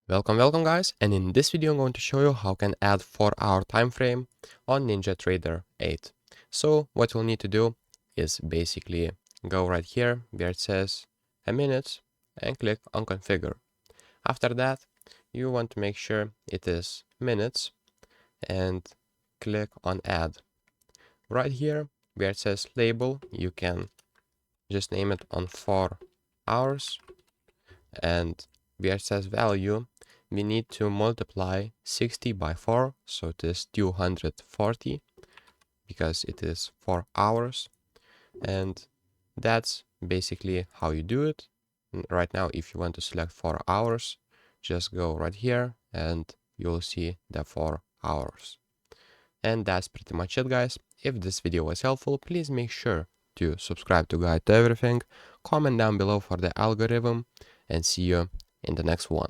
Welcome guys, and in this video I'm going to show you how you can add 4-hour time frame on NinjaTrader 8. So what you'll need to do is basically go right here where it says a minute and click on configure. After that you want to make sure it is minutes and click on add. Right here where it says label, you can just name it on 4 hours, and where it says value we need to multiply 60 by 4, so it is 240 because it is 4 hours, and that's basically how you do it. Right now if you want to select 4 hours, just go right here and you'll see the 4 hours. And that's pretty much it, guys. If this video was helpful, please make sure to subscribe to Guide to Everything, comment down below for the algorithm, and see you in the next one.